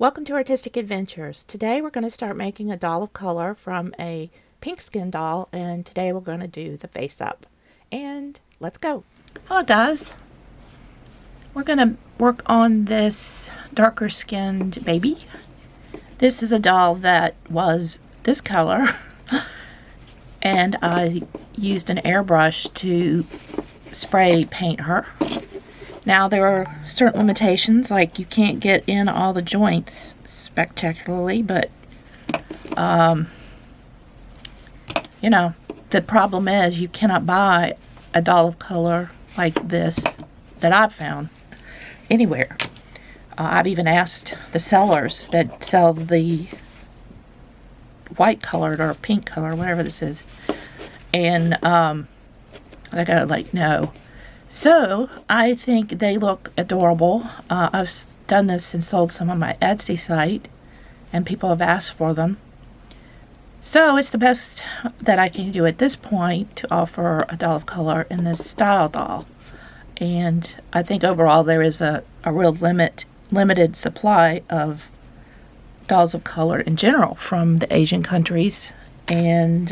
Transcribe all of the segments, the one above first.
Welcome to Artistic Adventures. Today we're going to start making a doll of color from a pink skin doll, and today we're going to do the face up. And let's go. Hello guys. We're going to work on this darker skinned baby. This is a doll that was this color and I used an airbrush to spray paint her. Now there are certain limitations, like you can't get in all the joints spectacularly, but you know, the problem is you cannot buy a doll of color like this that I've found anywhere. I've even asked the sellers that sell the white colored or pink color, whatever this is, and they go like, no. So I think they look adorable. I've done this and sold some on my Etsy site, and people have asked for them. So it's the best that I can do at this point to offer a doll of color in this style doll. And I think overall there is a real limited supply of dolls of color in general from the Asian countries, and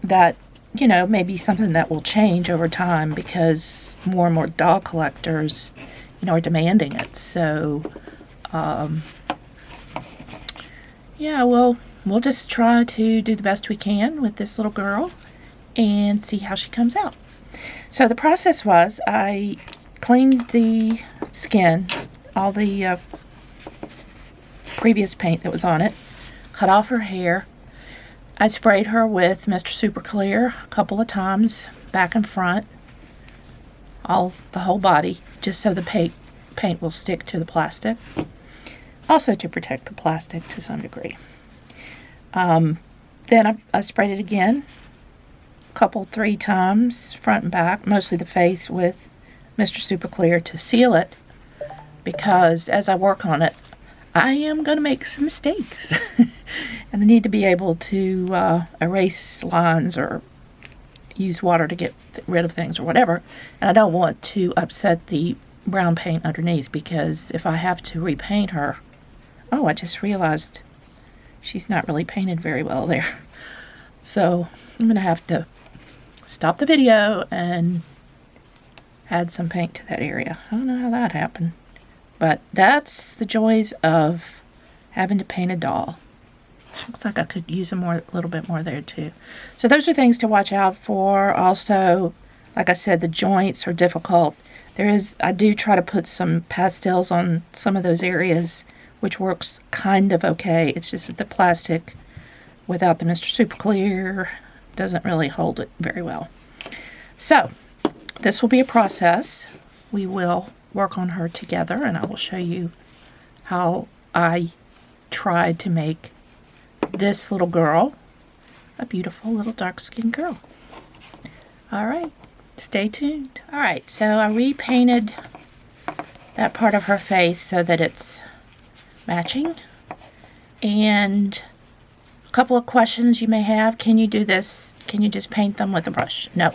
that, you know, maybe something that will change over time because more and more doll collectors, you know, are demanding it. So, yeah, we'll just try to do the best we can with this little girl and see how she comes out. So the process was I cleaned the skin, all the previous paint that was on it, cut off her hair. I sprayed her with Mr. Super Clear a couple of times, back and front, the whole body, just so the paint will stick to the plastic. Also to protect the plastic to some degree. Then I sprayed it again, three times, front and back, mostly the face, with Mr. Super Clear to seal it, because as I work on it, I am going to make some mistakes. And I need to be able to erase lines or use water to get rid of things or whatever. And I don't want to upset the brown paint underneath, because if I have to repaint her... Oh, I just realized she's not really painted very well there. So I'm going to have to stop the video and add some paint to that area. I don't know how that happened. But that's the joys of having to paint a doll. Looks like I could use a little bit more there too. So those are things to watch out for. Also, like I said, the joints are difficult. I do try to put some pastels on some of those areas, which works kind of okay. It's just that the plastic, without the Mr. Super Clear, doesn't really hold it very well. So this will be a process. We will work on her together, and I will show you how I tried to make this little girl a beautiful little dark-skinned girl. All right, stay tuned. All right, so I repainted that part of her face so that it's matching. And a couple of questions you may have. Can you do this? Can you just paint them with a brush? No.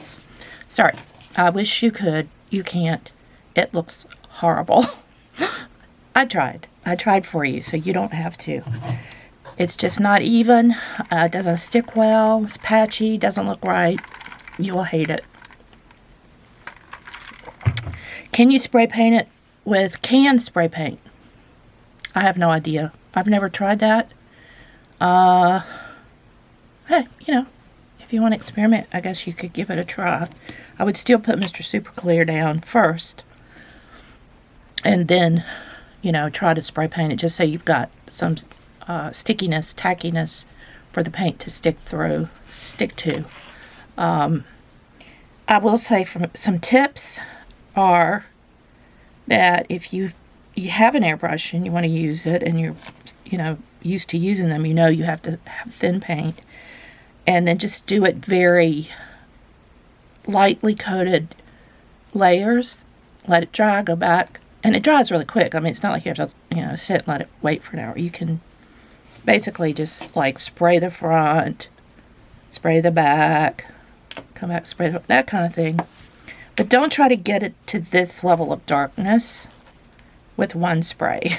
Sorry. I wish you could. You can't. It looks horrible. I tried for you, so you don't have to. It's just not even. It doesn't stick well. It's patchy. Doesn't look right. You will hate it. Can you spray paint it with canned spray paint? I have no idea. I've never tried that. Hey, you know, if you want to experiment, I guess you could give it a try. I would still put Mr. Super Clear down first, and then, you know, try to spray paint it just so you've got some stickiness, tackiness for the paint to stick to. I will say some tips are that if you have an airbrush and you want to use it, and you're, you know, used to using them, you know you have to have thin paint, and then just do it very lightly coated layers. Let it dry, go back, and it dries really quick. I mean, it's not like you have to, you know, sit and let it wait for an hour. You can basically just like spray the front, spray the back, come back, spray that kind of thing. But don't try to get it to this level of darkness with one spray.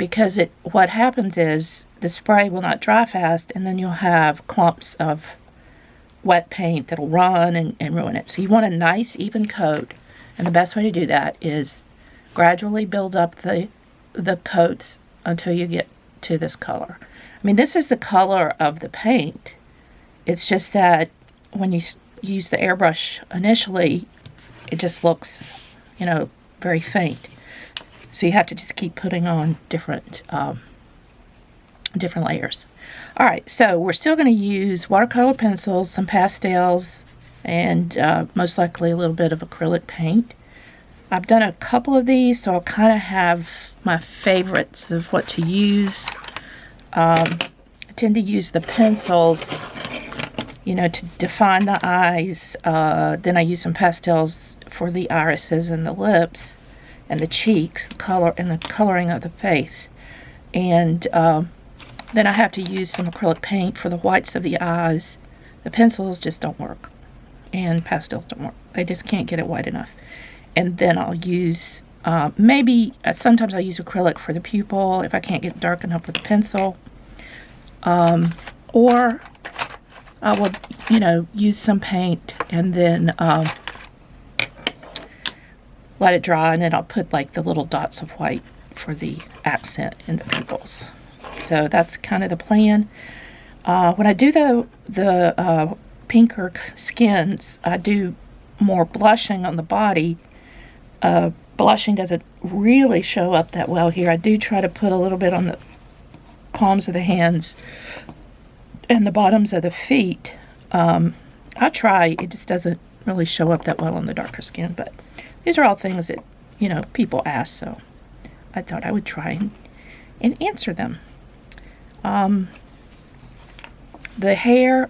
because what happens is the spray will not dry fast, and then you'll have clumps of wet paint that'll run and ruin it. So you want a nice even coat, and the best way to do that is gradually build up the coats until you get to this color. I mean, this is the color of the paint. It's just that when you use the airbrush initially, it just looks, very faint. So you have to just keep putting on different layers. All right, so we're still going to use watercolor pencils, some pastels, and most likely a little bit of acrylic paint. I've done a couple of these, so I'll kind of have my favorites of what to use. I tend to use the pencils, to define the eyes. Then I use some pastels for the irises and the lips and the cheeks, the coloring of the face. And then I have to use some acrylic paint for the whites of the eyes. The pencils just don't work, and pastels don't work. They just can't get it white enough. And then I'll use, sometimes I'll use acrylic for the pupil if I can't get dark enough with the pencil. Or I will, use some paint and then let it dry, and then I'll put like the little dots of white for the accent in the pupils. So that's kind of the plan. When I do the pinker skins, I do more blushing on the body. Blushing doesn't really show up that well here. I do try to put a little bit on the palms of the hands and the bottoms of the feet. I try. It just doesn't really show up that well on the darker skin. But these are all things that, people ask. So I thought I would try and answer them. The hair,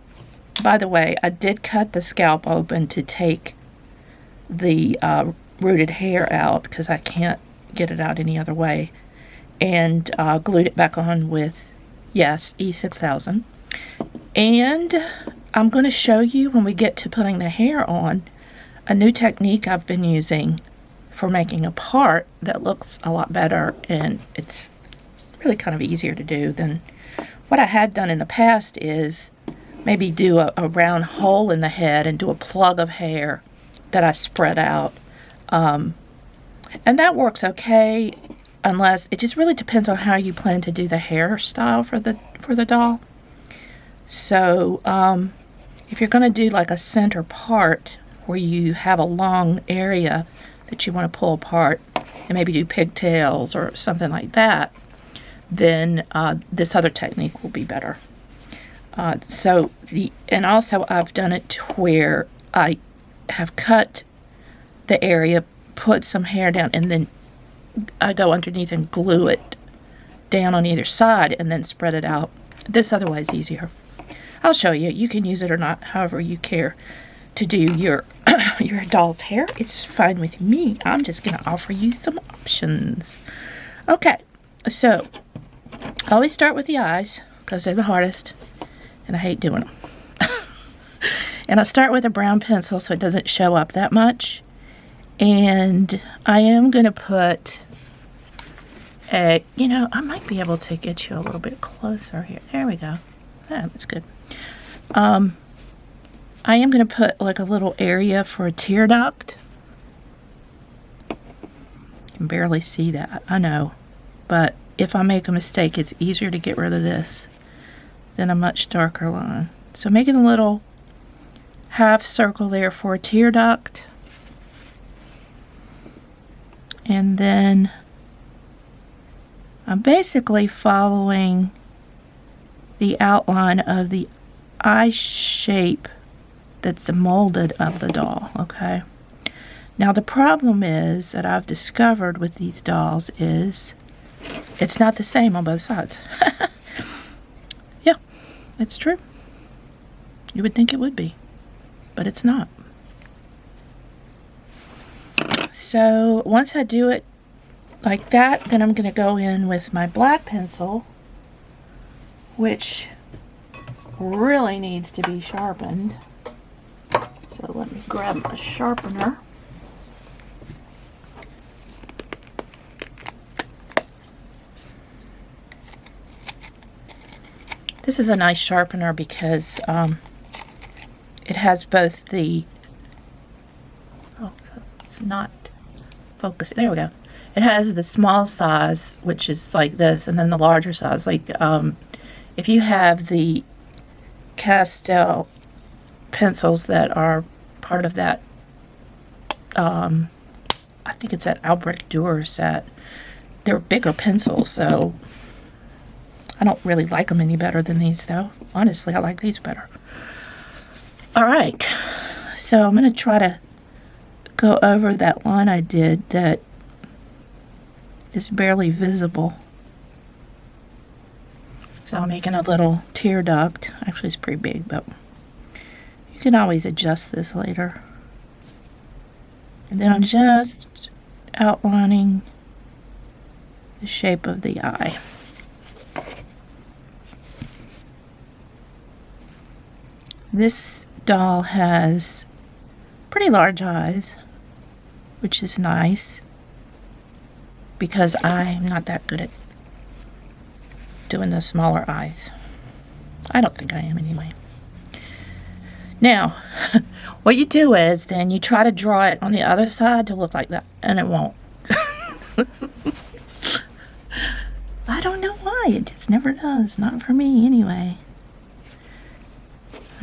by the way, I did cut the scalp open to take the rooted hair out because I can't get it out any other way, and glued it back on with, yes, E6000. And I'm going to show you when we get to putting the hair on a new technique I've been using for making a part that looks a lot better, and it's really kind of easier to do than what I had done in the past. Is maybe do a round hole in the head and do a plug of hair that I spread out. And that works okay, unless it just really depends on how you plan to do the hairstyle for the doll. So if you're going to do like a center part where you have a long area that you want to pull apart and maybe do pigtails or something like that, then this other technique will be better. And also I've done it to where I have cut the area, put some hair down, and then I go underneath and glue it down on either side and then spread it out. This other way is easier. I'll show you. You can use it or not, however you care to do your your doll's hair. It's fine with me. I'm just going to offer you some options. Okay, so I always start with the eyes because they're the hardest, and I hate doing them. And I start with a brown pencil so it doesn't show up that much. And I am going to put I might be able to get you a little bit closer here. There we go. That's good. I am going to put like a little area for a tear duct. You can barely see that, I know. But if I make a mistake, it's easier to get rid of this than a much darker line. So making a little half circle there for a tear duct. And then I'm basically following the outline of the eye shape that's molded of the doll, okay? Now the problem is that I've discovered with these dolls is it's not the same on both sides. Yeah, it's true. You would think it would be, but it's not. So once I do it like that, then I'm going to go in with my black pencil, which really needs to be sharpened. So let me grab my sharpener. This is a nice sharpener because it has both the, oh, it's not focused. There we go. It has the small size, which is like this, and then the larger size. Like if you have the Castel pencils that are part of that, I think it's that Albrecht Dürer set. They're bigger pencils, so I don't really like them any better than these, though. Honestly, I like these better. All right, so I'm going to try to go over that line I did that is barely visible. So I'm making a little tear duct. Actually, it's pretty big, but you can always adjust this later. And then I'm just outlining the shape of the eye. This doll has pretty large eyes, which is nice because I'm not that good at doing the smaller eyes. I don't think I am anyway. Now, what you do is then you try to draw it on the other side to look like that, and it won't. I don't know why. It just never does. Not for me anyway.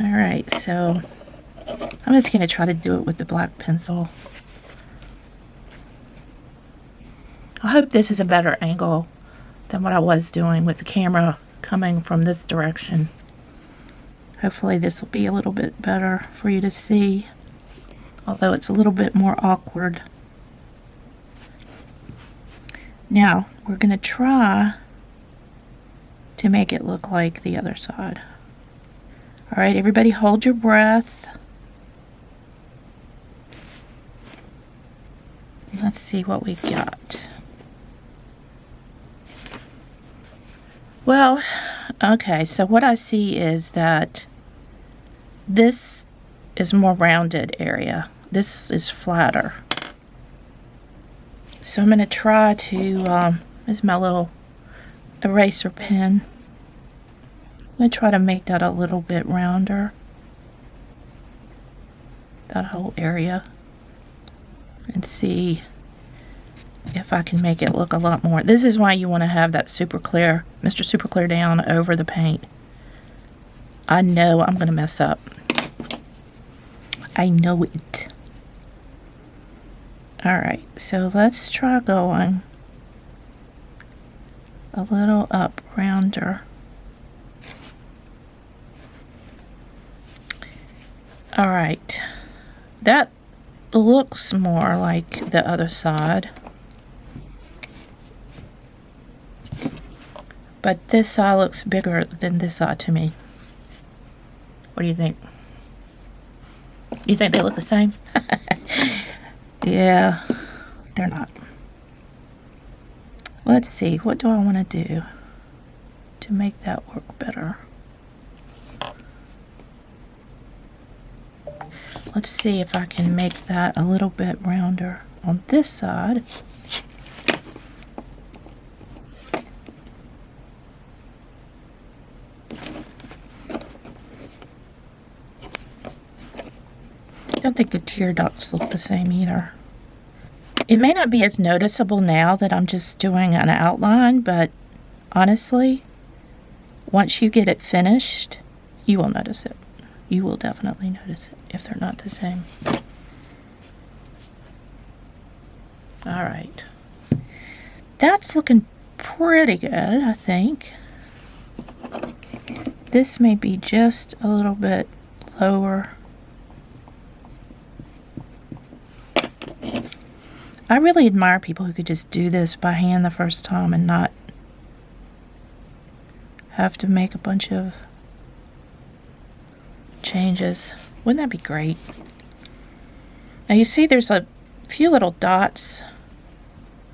Alright, so I'm just going to try to do it with the black pencil. I hope this is a better angle than what I was doing with the camera coming from this direction. Hopefully this will be a little bit better for you to see, although it's a little bit more awkward. Now, we're going to try to make it look like the other side. Alright, everybody hold your breath. Let's see what we got. Well, okay, so what I see is that this is more rounded area. This is flatter. So I'm going to try to, there's my little eraser pen. I'm going to try to make that a little bit rounder. That whole area. And see if I can make it look a lot more. This is why you want to have that super clear, Mr. Super Clear down over the paint. I know I'm going to mess up. I know it. Alright, so let's try going a little up rounder. Alright, that looks more like the other side. But this side looks bigger than this side to me. What do you think? You think they look the same? Yeah, they're not. Let's see, what do I want to do to make that work better? Let's see if I can make that a little bit rounder on this side. I don't think the tear ducts look the same either. It may not be as noticeable now that I'm just doing an outline, but honestly, once you get it finished, you will notice it. You will definitely notice it if they're not the same. Alright. That's looking pretty good, I think. This may be just a little bit lower. I really admire people who could just do this by hand the first time and not have to make a bunch of changes. Wouldn't that be great? Now you see there's a few little dots.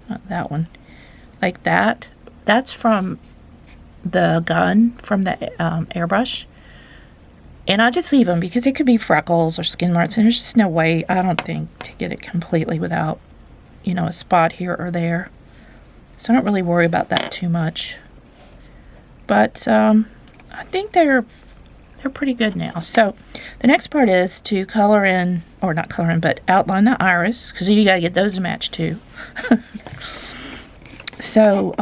Not that one. Like that. That's from the gun, from the airbrush. And I just leave them because it could be freckles or skin marks. And there's just no way, I don't think, to get it completely without, you know, a spot here or there. So I don't really worry about that too much. But I think they're pretty good now. So the next part is to color in, or not color in, but outline the iris, because you gotta get those to match too. So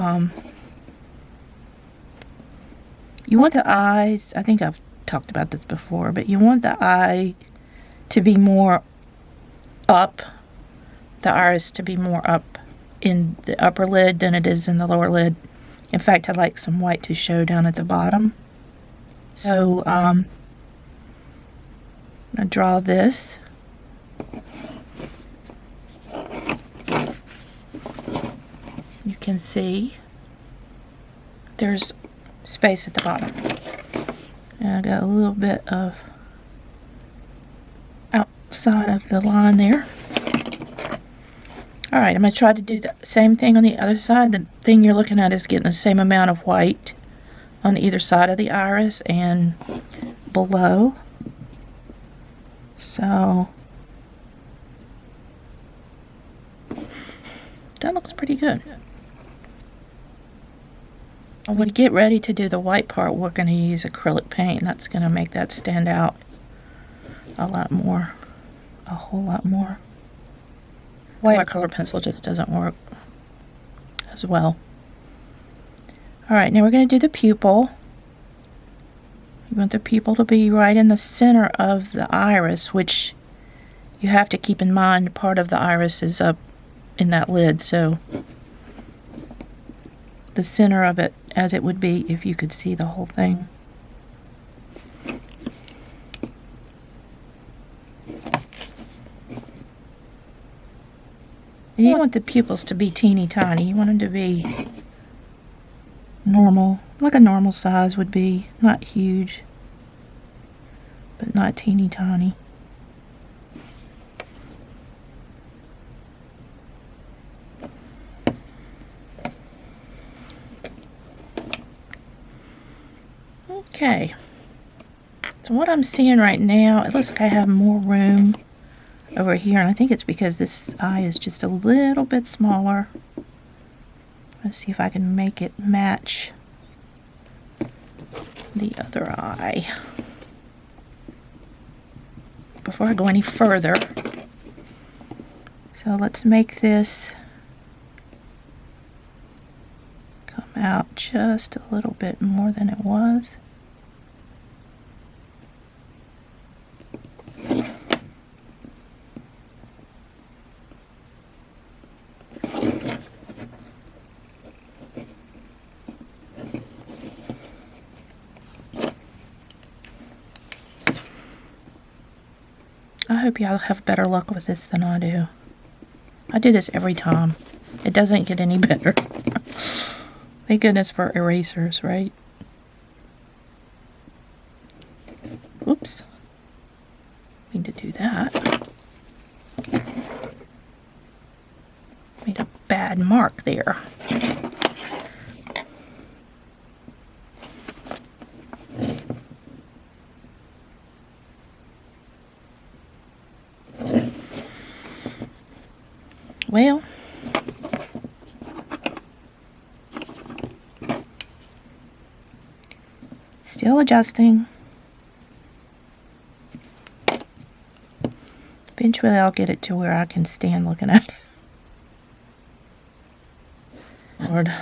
you want the eyes, I think I've talked about this before, but you want the eye to be more up, the iris to be more up in the upper lid than it is in the lower lid. In fact, I like some white to show down at the bottom. So I'm going to draw this. You can see there's space at the bottom. And I got a little bit of outside of the line there. Alright, I'm going to try to do the same thing on the other side. The thing you're looking at is getting the same amount of white on either side of the iris and below. So that looks pretty good. When we get ready to do the white part, we're going to use acrylic paint. That's going to make that stand out a lot more, a whole lot more. Watercolor pencil just doesn't work as well. Alright, now we're going to do the pupil. You want the pupil to be right in the center of the iris, which you have to keep in mind part of the iris is up in that lid, so the center of it as it would be if you could see the whole thing. You don't want the pupils to be teeny tiny. You want them to be normal, like a normal size would be. Not huge, but not teeny tiny. Okay. So what I'm seeing right now, it looks like I have more room over here, and I think it's because this eye is just a little bit smaller. Let's see if I can make it match the other eye before I go any further. So let's make this come out just a little bit more than it was. I hope y'all have better luck with this than I do. I do this every time. It doesn't get any better. Thank goodness for erasers, right? Whoops. Need to do that. Made a bad mark there. Well, still adjusting. Eventually I'll get it to where I can stand looking at it. Lord.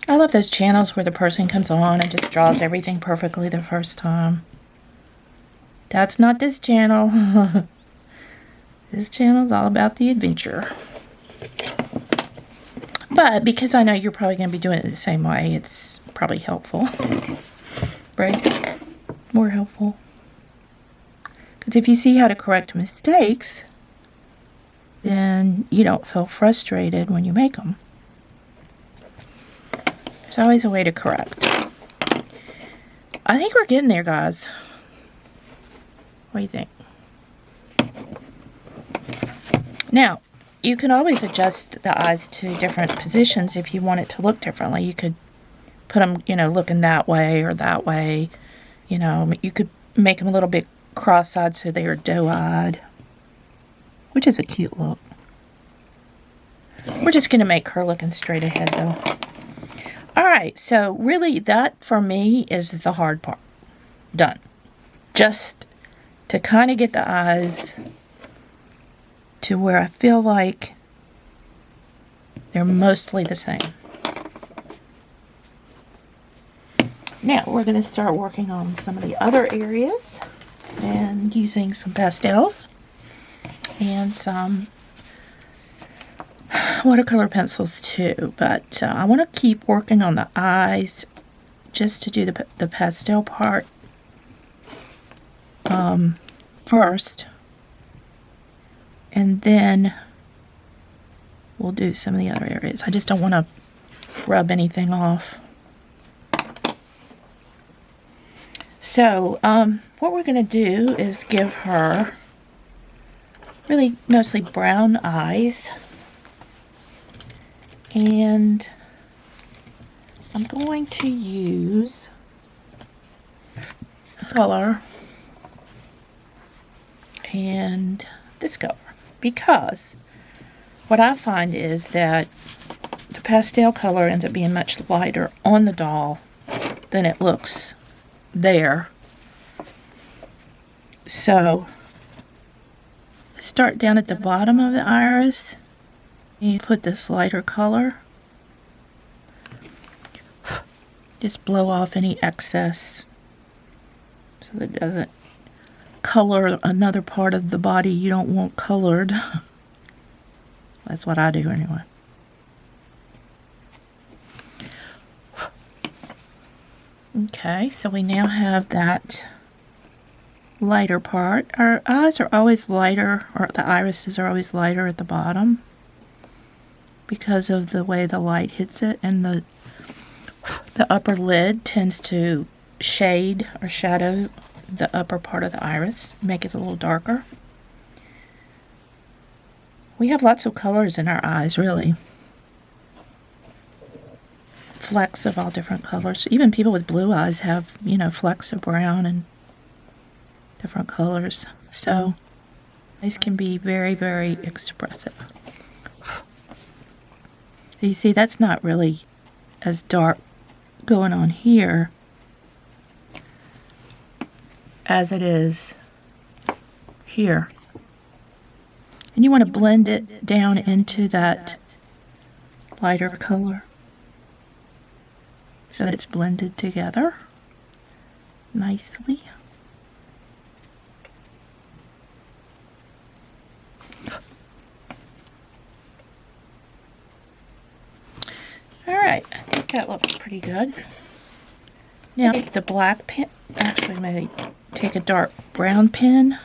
I love those channels where the person comes on and just draws everything perfectly the first time. That's not this channel. This channel is all about the adventure. But because I know you're probably going to be doing it the same way, it's probably helpful. Right? More helpful. Because if you see how to correct mistakes, then you don't feel frustrated when you make them. There's always a way to correct. I think we're getting there, guys. What do you think? Now, you can always adjust the eyes to different positions if you want it to look differently. You could put them, looking that way or that way. You could make them a little bit cross-eyed so they are doe-eyed, which is a cute look. We're just going to make her looking straight ahead though. Alright, so really that for me is the hard part. Done. Just to kind of get the eyes to where I feel like they're mostly the same. Now we're going to start working on some of the other areas and using some pastels and some watercolor pencils too, but I want to keep working on the eyes just to do the pastel part first, and then we'll do some of the other areas. I just don't want to rub anything off. So what we're going to do is give her really mostly brown eyes. And I'm going to use this color and this color, because what I find is that the pastel color ends up being much lighter on the doll than it looks there. So start down at the bottom of the iris. You put this lighter color. Just blow off any excess so that it doesn't color another part of the body you don't want colored. That's what I do anyway. Okay, so we now have that lighter part. Our eyes are always lighter, or the irises are always lighter at the bottom, because of the way the light hits it, and the upper lid tends to shade or shadow the upper part of the iris, make it a little darker. We have lots of colors in our eyes, really. Flecks of all different colors. Even people with blue eyes have, you know, flecks of brown and different colors. So these can be very, very expressive. So you see, that's not really as dark going on here as it is here. And you want to blend it down into that lighter color so that it's blended together nicely. Alright, I think that looks pretty good. Now take the black pen, actually maybe take a dark brown pen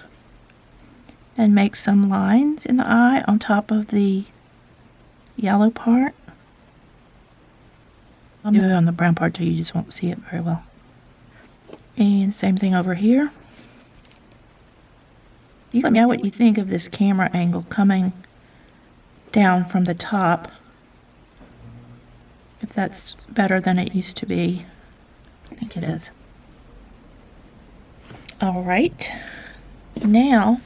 and make some lines in the eye on top of the yellow part. I'll do it on the brown part too, you just won't see it very well. And same thing over here. You let me know what you think of this camera angle coming down from the top. If that's better than it used to be. I think it is. Alright. Now,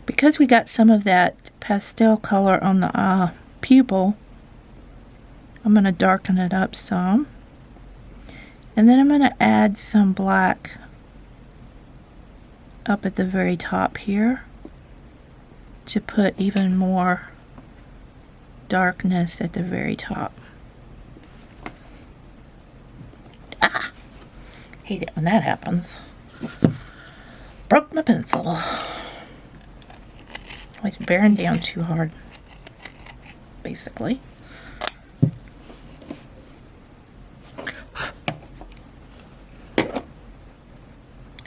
because we got some of that pastel color on the pupil, I'm going to darken it up some. And then I'm going to add some black up at the very top here to put even more darkness at the very top. Ah! Hate it when that happens. Broke my pencil. Always bearing down too hard, basically.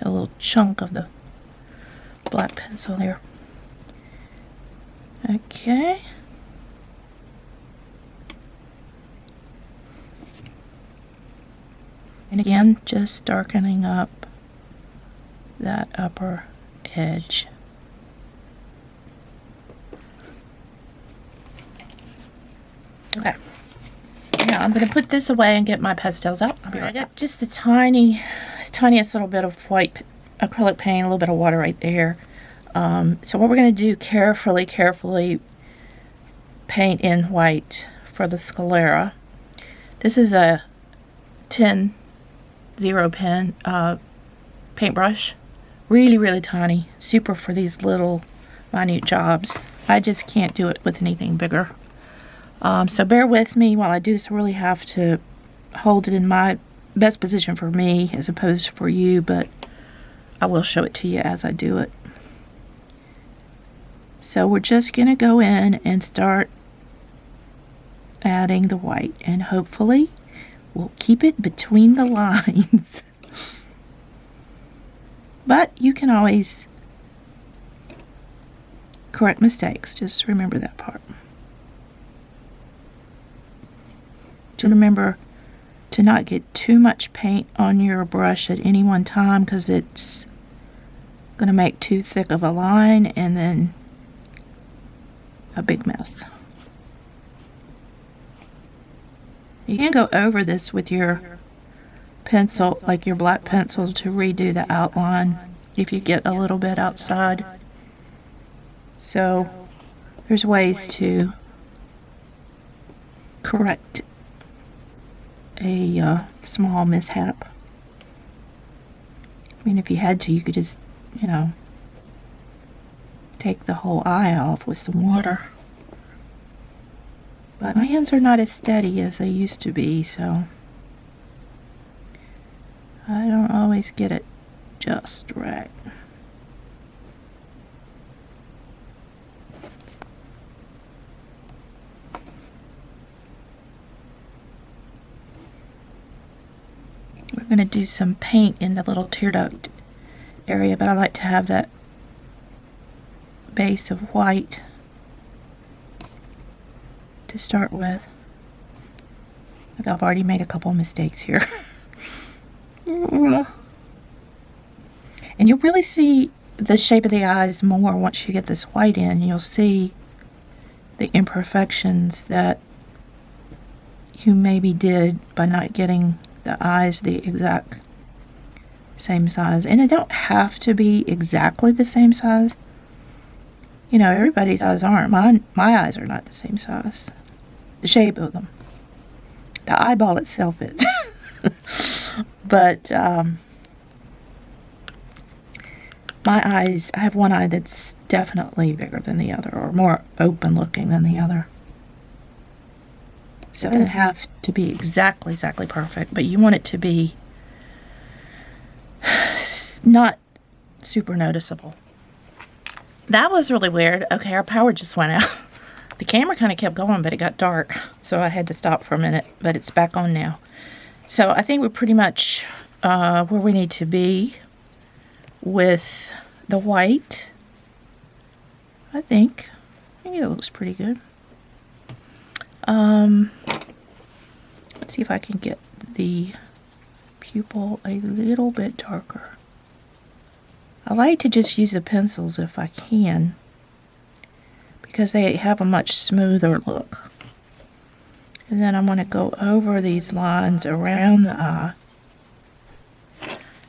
A little chunk of the black pencil there. Okay. And again, just darkening up that upper edge. Okay. Now I'm going to put this away and get my pastels out. I'll be right back. Just the tiniest little bit of white acrylic paint, a little bit of water right there. So what we're going to do carefully paint in white for the sclera. This is a 10-0 pen paintbrush. Really, really tiny. Super for these little minute jobs. I just can't do it with anything bigger. So bear with me while I do this. I really have to hold it in my best position for me as opposed for you, but I will show it to you as I do it. So we're just going to go in and start adding the white, and hopefully we'll keep it between the lines. But you can always correct mistakes. Just remember that part. Just remember to not get too much paint on your brush at any one time, because it's going to make too thick of a line and then a big mess. You can go over this with your pencil, like your black pencil, to redo the outline if you get a little bit outside. So there's ways to correct a small mishap. I mean, if you had to, you could just, you know, take the whole eye off with some water. But my hands are not as steady as they used to be, so I don't always get it just right. We're going to do some paint in the little tear duct area, but I like to have that base of white to start with. I've already made a couple mistakes here. And you'll really see the shape of the eyes more once you get this white in. You'll see the imperfections that you maybe did by not getting the eyes the exact same size. And they don't have to be exactly the same size. You know, everybody's eyes aren't. My eyes are not the same size. The shape of them. The eyeball itself is. But my eyes, I have one eye that's definitely bigger than the other, or more open looking than the other. So it doesn't have to be exactly perfect, but you want it to be not super noticeable. That was really weird. Okay, our power just went out. The camera kind of kept going, but it got dark, so I had to stop for a minute, but it's back on now. So I think we're pretty much where we need to be with the white. I think it looks pretty good. Let's see if I can get the pupil a little bit darker. I like to just use the pencils if I can, because they have a much smoother look. And then I'm going to go over these lines around the eye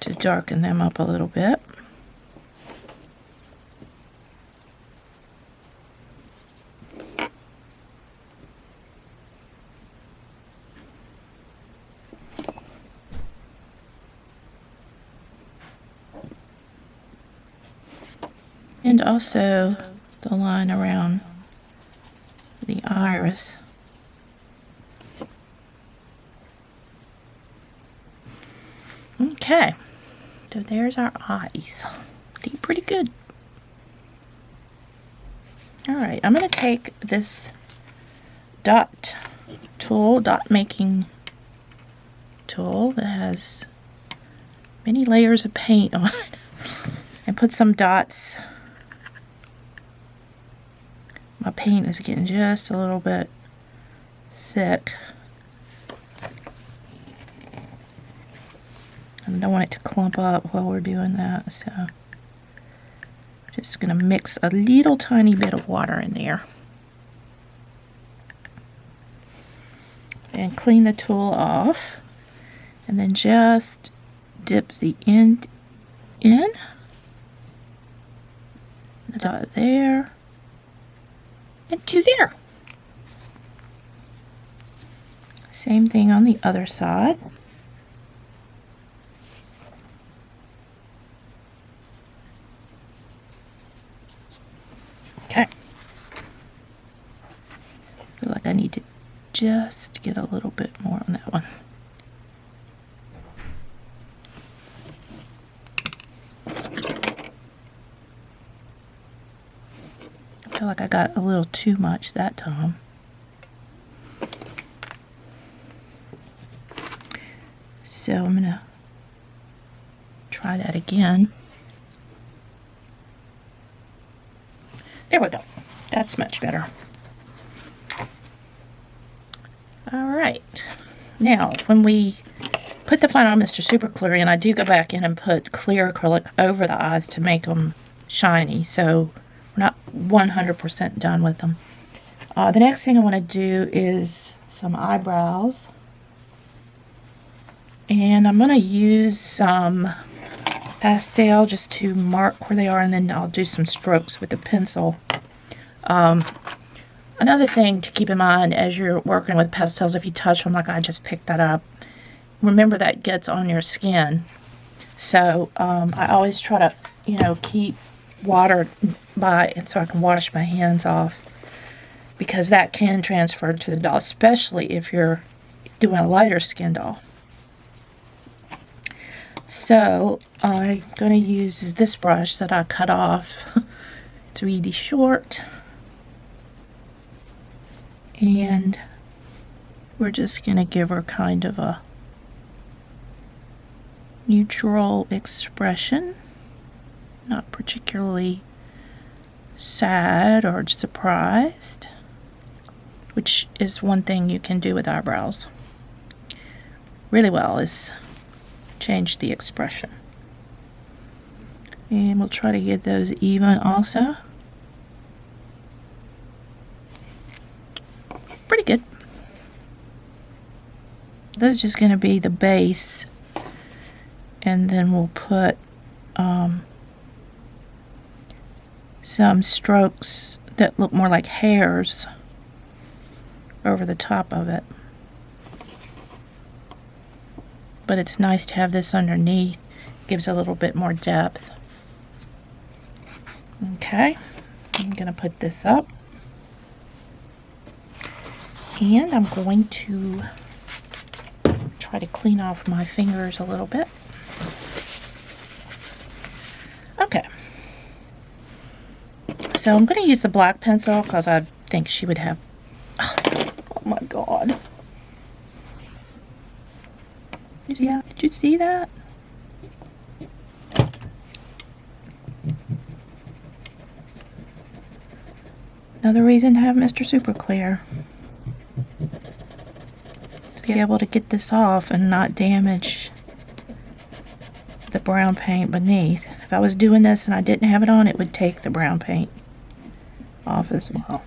to darken them up a little bit. And also the line around the iris. Okay, so there's our eyes. Looking pretty good. Alright, I'm going to take this dot tool, dot making tool that has many layers of paint on it, and put some dots. My paint is getting just a little bit thick. I don't want it to clump up while we're doing that, so I'm just going to mix a little tiny bit of water in there. And clean the tool off. And then just dip the end in. Dot there. And to there. Same thing on the other side. Okay. I feel like I need to just get a little bit more on that one. I feel like I got a little too much that time. So I'm gonna try that again. There we go. That's much better. All right. Now, when we put the final Mr. Super Clear in, I do go back in and put clear acrylic over the eyes to make them shiny. So we're not 100% done with them. The next thing I want to do is some eyebrows. And I'm going to use some pastel just to mark where they are, and then I'll do some strokes with the pencil. Another thing to keep in mind as you're working with pastels, if you touch them like I just picked that up, remember that gets on your skin. So I always try to, keep water by it so I can wash my hands off, because that can transfer to the doll, especially if you're doing a lighter skin doll. So I'm going to use this brush that I cut off. It's really short. And we're just going to give her kind of a neutral expression. Not particularly sad or surprised, which is one thing you can do with eyebrows really well, is change the expression. And we'll try to get those even also. Pretty good. This is just going to be the base, and then we'll put some strokes that look more like hairs over the top of it. But it's nice to have this underneath. Gives a little bit more depth. Okay, I'm going to put this up. And I'm going to try to clean off my fingers a little bit. Okay. So I'm going to use the black pencil because I think she would have... Oh my God. Yeah, did you see that? Another reason to have Mr. Super Clear. To be able to get this off and not damage the brown paint beneath. If I was doing this and I didn't have it on, it would take the brown paint off as well.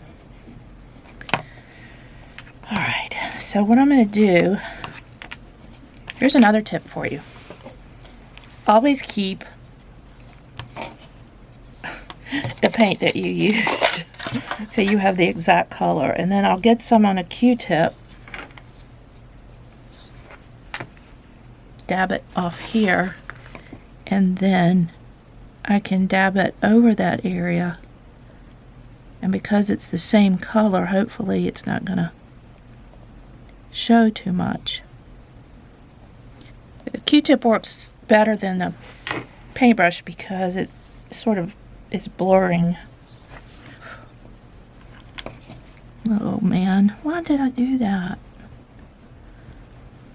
Alright, so what I'm going to do... Here's another tip for you. Always keep the paint that you used so you have the exact color. And then I'll get some on a Q-tip, dab it off here, and then I can dab it over that area. And because it's the same color, hopefully it's not going to show too much. The Q-tip works better than the paintbrush because it sort of is blurring. Oh man, why did I do that?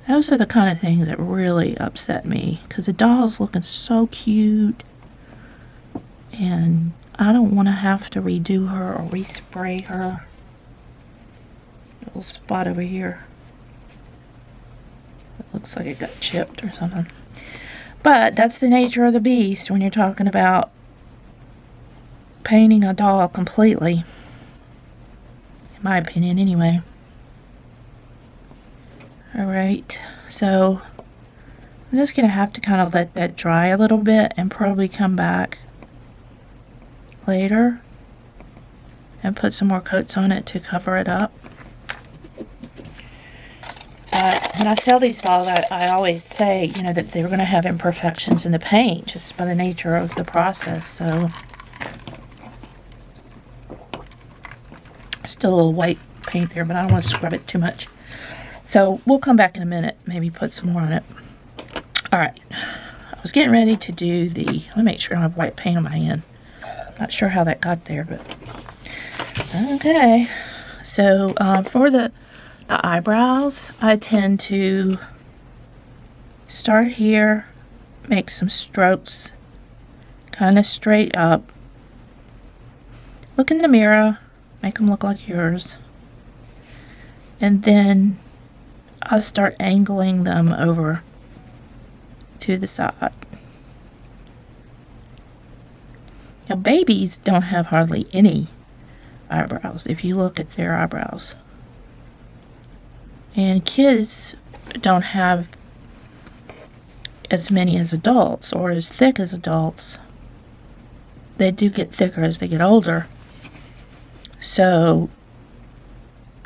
Those are the kind of things that really upset me, because the doll's looking so cute and I don't want to have to redo her or respray her. Little spot over here. It looks like it got chipped or something. But that's the nature of the beast when you're talking about painting a doll completely. In my opinion, anyway. Alright, so I'm just going to have to kind of let that dry a little bit and probably come back later and put some more coats on it to cover it up. When I sell these dolls, I always say, you know, that they're going to have imperfections in the paint just by the nature of the process. So, still a little white paint there, but I don't want to scrub it too much. So, we'll come back in a minute, maybe put some more on it. Alright, I was getting ready to do the, let me make sure I don't have white paint on my hand. Not sure how that got there, but okay. So, for the eyebrows, I tend to start here, make some strokes, kind of straight up. Look in the mirror, make them look like yours. And then I'll start angling them over to the side. Now, babies don't have hardly any eyebrows if you look at their eyebrows. And kids don't have as many as adults or as thick as adults. They do get thicker as they get older. So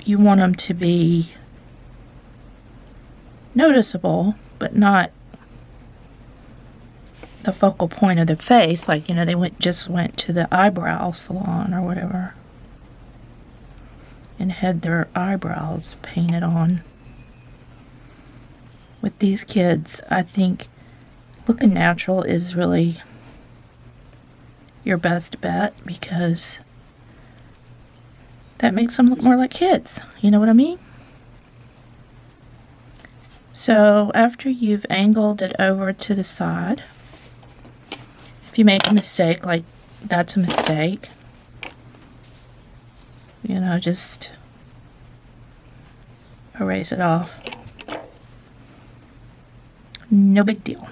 you want them to be noticeable, but not the focal point of their face, like, you know, they just went to the eyebrow salon or whatever and had their eyebrows painted on. With these kids, I think looking natural is really your best bet, because that makes them look more like kids. You know what I mean? So after you've angled it over to the side, if you make a mistake, like that's a mistake, you know, just erase it off. No big deal.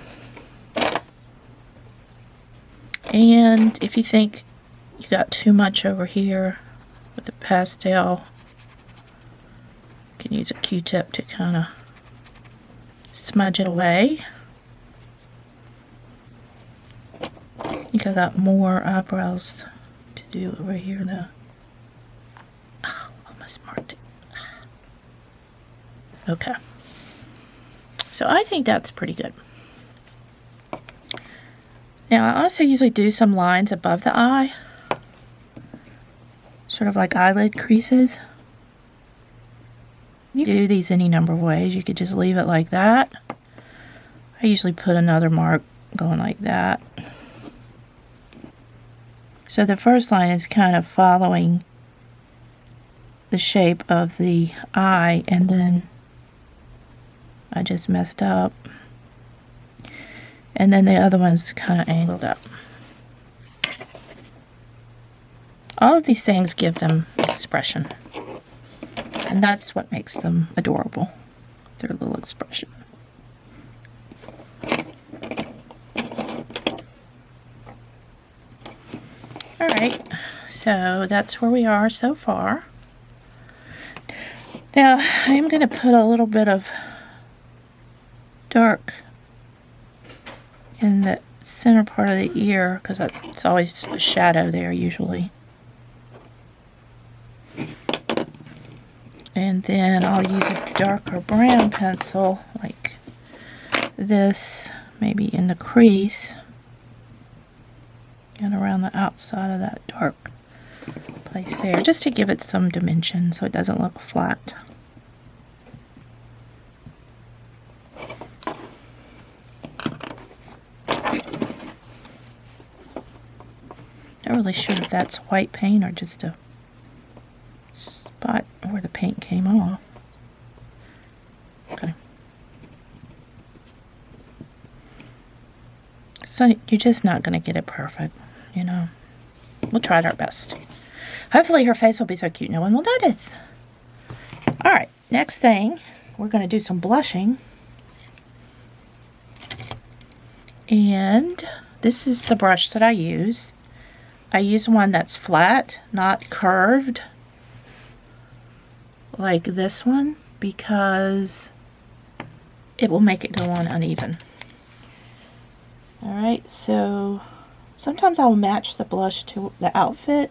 And if you think you got too much over here with the pastel, you can use a Q-tip to kind of smudge it away. I think I got more eyebrows to do over here though. Oh, almost marked it. Okay. So I think that's pretty good. Now I also usually do some lines above the eye, sort of like eyelid creases. You can do these any number of ways. You could just leave it like that. I usually put another mark going like that. So the first line is kind of following the shape of the eye, and then I just messed up. And then the other one's kind of angled up. All of these things give them expression. And that's what makes them adorable, their little expression. Alright, so that's where we are so far. Now, I'm going to put a little bit of dark in the center part of the ear, because it's always a shadow there usually. And then I'll use a darker brown pencil like this, maybe in the crease and around the outside of that dark place there, just to give it some dimension so it doesn't look flat. Not really sure if that's white paint or just a spot where the paint came off. Okay. So you're just not going to get it perfect, you know. We'll try our best. Hopefully her face will be so cute no one will notice. Alright, next thing, we're going to do some blushing. And this is the brush that I use. I use one that's flat, not curved, like this one, because it will make it go on uneven. Alright, so sometimes I'll match the blush to the outfit,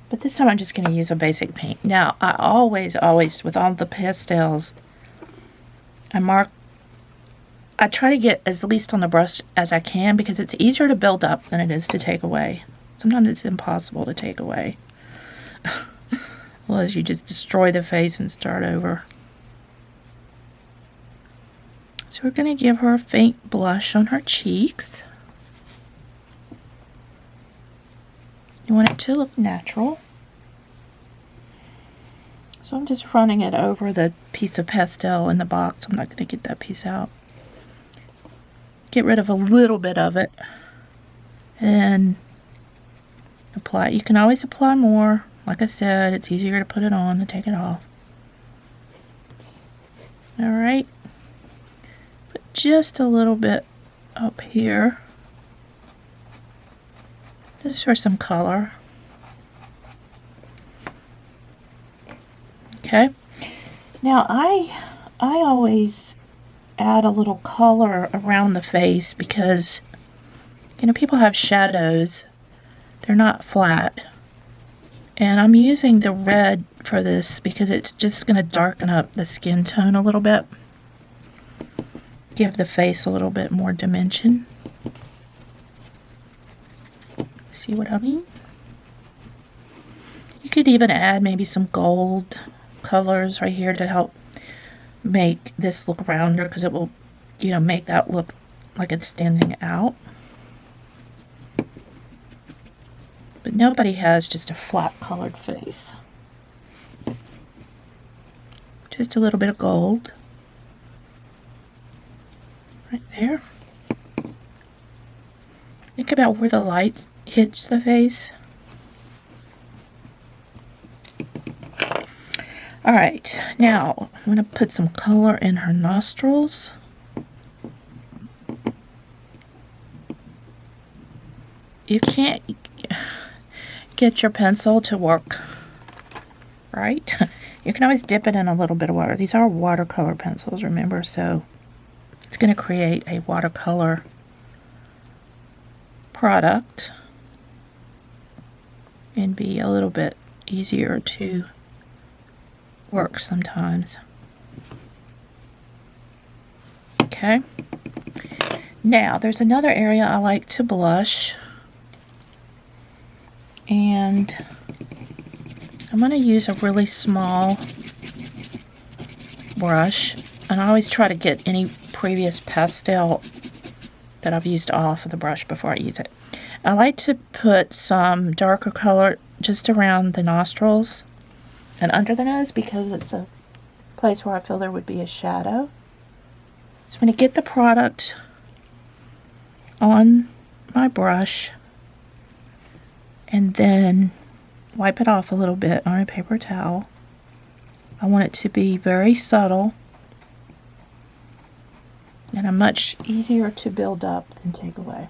but this time I'm just going to use a basic paint. Now, I always, with all the pastels, I try to get as least on the brush as I can because it's easier to build up than it is to take away. Sometimes it's impossible to take away. Unless you just destroy the face and start over. So we're going to give her a faint blush on her cheeks. You want it to look natural. So I'm just running it over the piece of pastel in the box. I'm not going to get that piece out. Get rid of a little bit of it. And apply. You can always apply more. Like I said, it's easier to put it on than take it off. Alright. Put just a little bit up here. Just for some color. Okay. Now I always add a little color around the face because, you know, people have shadows. They're not flat. And I'm using the red for this because it's just going to darken up the skin tone a little bit. Give the face a little bit more dimension. See what I mean? You could even add maybe some gold colors right here to help make this look rounder because it will, you know, make that look like it's standing out. But nobody has just a flat colored face. Just a little bit of gold. Right there. Think about where the light hits the face. Alright, now I'm going to put some color in her nostrils. You can't get your pencil to work right. You can always dip it in a little bit of water. These are watercolor pencils, remember, so it's going to create a watercolor product and be a little bit easier to work sometimes. Okay. Now, there's another area I like to blush. And I'm going to use a really small brush. And I always try to get any previous pastel that I've used off of the brush before I use it. I like to put some darker color just around the nostrils and under the nose because it's a place where I feel there would be a shadow. So I'm going to get the product on my brush and then wipe it off a little bit on a paper towel. I want it to be very subtle and much easier to build up than take away.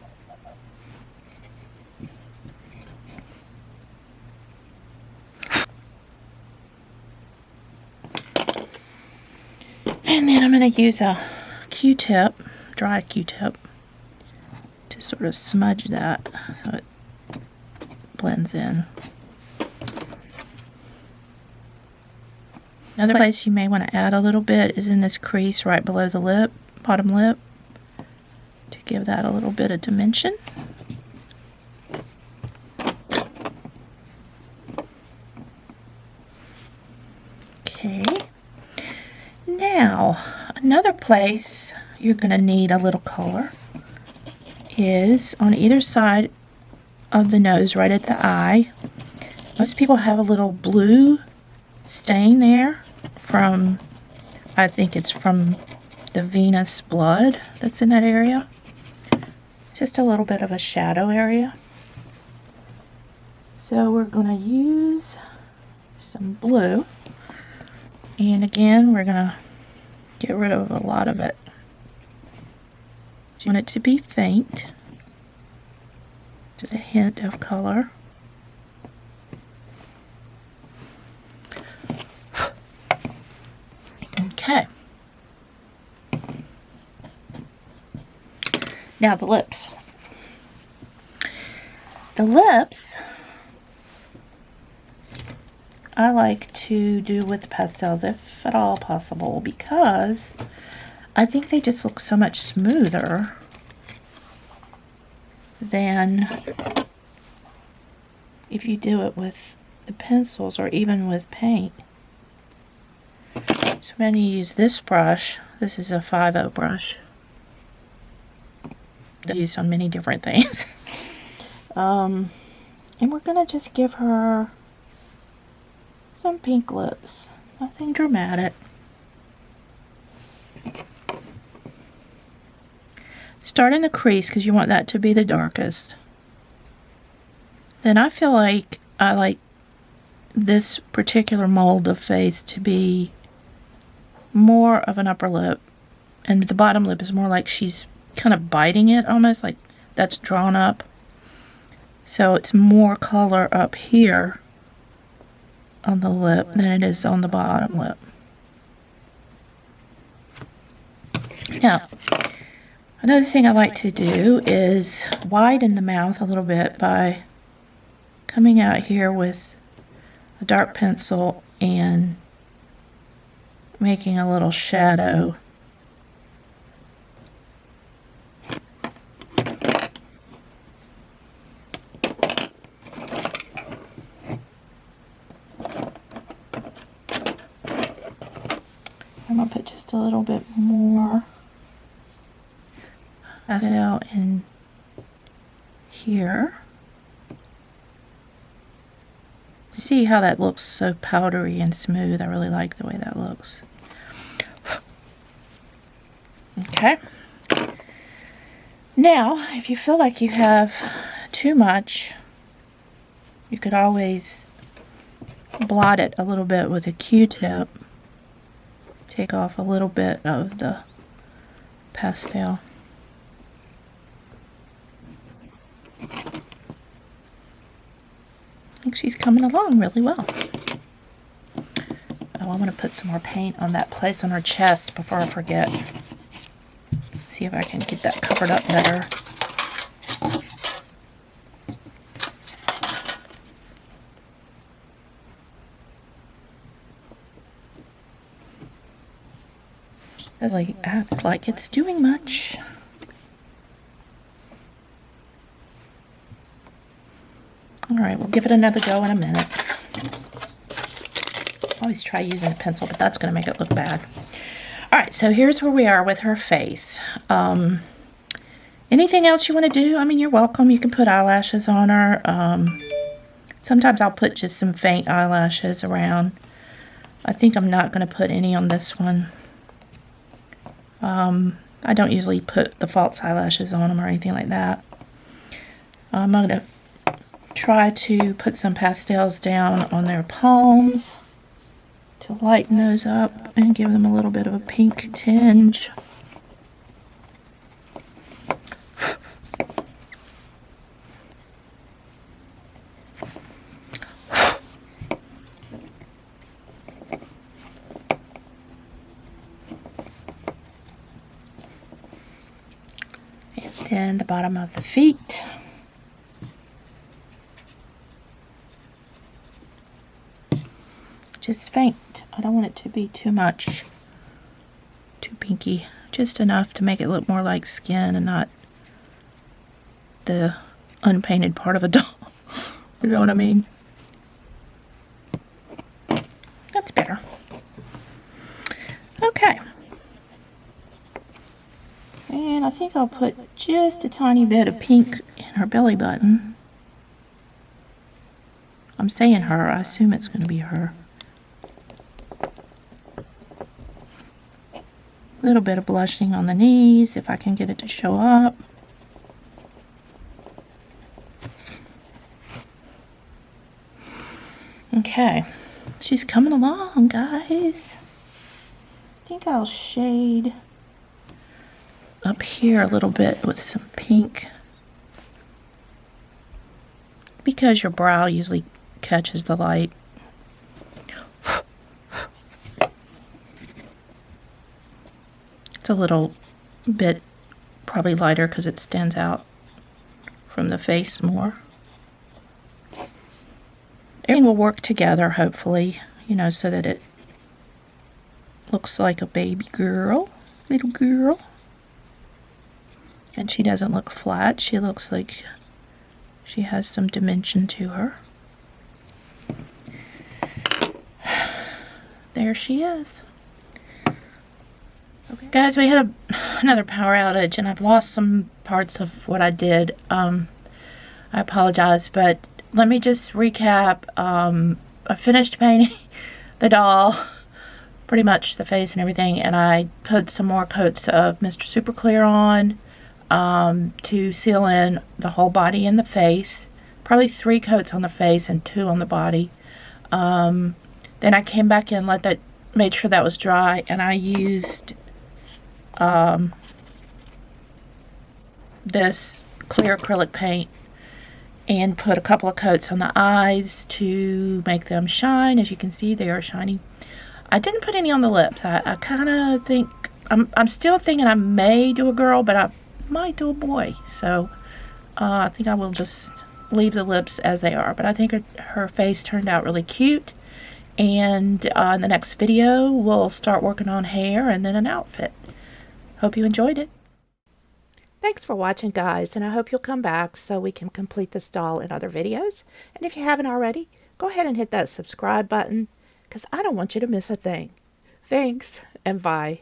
And then I'm going to use a Q-tip, dry Q-tip, to sort of smudge that so it blends in. Another place you may want to add a little bit is in this crease right below the lip, bottom lip, to give that a little bit of dimension. Okay. Now, another place you're going to need a little color is on either side of the nose, right at the eye. Most people have a little blue stain there from, I think it's from the venous blood that's in that area. Just a little bit of a shadow area. So we're going to use some blue. And again, we're going to get rid of a lot of it. You want it to be faint. Just a hint of color. Okay. Now the lips. The lips I like to do with pastels if at all possible because I think they just look so much smoother than if you do it with the pencils or even with paint. So I'm going to use this brush. This is a 5-0 brush. Used on many different things. And we're going to just give her some pink lips. Nothing dramatic. Start in the crease because you want that to be the darkest. Then I feel like I like this particular mold of face to be more of an upper lip, and the bottom lip is more like she's kind of biting it, almost like that's drawn up. So it's more color up here on the lip than it is on the bottom lip. Now, another thing I like to do is widen the mouth a little bit by coming out here with a dark pencil and making a little shadow. I'm going to put just a little bit more pastel in here. See how that looks so powdery and smooth? I really like the way that looks. Okay. Now, if you feel like you have too much, you could always blot it a little bit with a Q-tip. Take off a little bit of the pastel. I think she's coming along really well. Oh, I want to put some more paint on that place on her chest before I forget. See if I can get that covered up better. As I act like it's doing much. Alright, we'll give it another go in a minute. Always try using a pencil, but that's going to make it look bad. Alright, so here's where we are with her face. Anything else you want to do? I mean, you're welcome. You can put eyelashes on her. Sometimes I'll put just some faint eyelashes around. I think I'm not going to put any on this one. I don't usually put the false eyelashes on them or anything like that. I'm going to try to put some pastels down on their palms to lighten those up and give them a little bit of a pink tinge. And the bottom of the feet. Just faint. I don't want it to be too much, too pinky. Just enough to make it look more like skin and not the unpainted part of a doll. You know what I mean? That's better. Okay. And I think I'll put just a tiny bit of pink in her belly button. I'm saying her. I assume it's going to be her. A little bit of blushing on the knees if I can get it to show up. Okay. She's coming along, guys. I think I'll shade up here a little bit with some pink, because your brow usually catches the light. It's a little bit probably lighter because it stands out from the face more. Everything will work together, hopefully, you know, so that it looks like a baby girl. little girl. And she doesn't look flat. She looks like she has some dimension to her. There she is. Okay. Guys, we had another power outage, and I've lost some parts of what I did. I apologize, but let me just recap. I finished painting the doll, pretty much the face and everything, and I put some more coats of Mr. Super Clear on to seal in the whole body and the face. Probably 3 coats on the face and 2 on the body. Then I came back in, made sure that was dry, and I used this clear acrylic paint and put a couple of coats on the eyes to make them shine. As you can see, they are shiny. I didn't put any on the lips. I kind of think, I'm still thinking I may do a girl, but I might do a boy. So I think I will just leave the lips as they are. But I think her face turned out really cute. And in the next video, we'll start working on hair and then an outfit. Hope you enjoyed it. Thanks for watching, guys, and I hope you'll come back so we can complete this doll in other videos. And if you haven't already, go ahead and hit that subscribe button, because I don't want you to miss a thing. Thanks, and bye.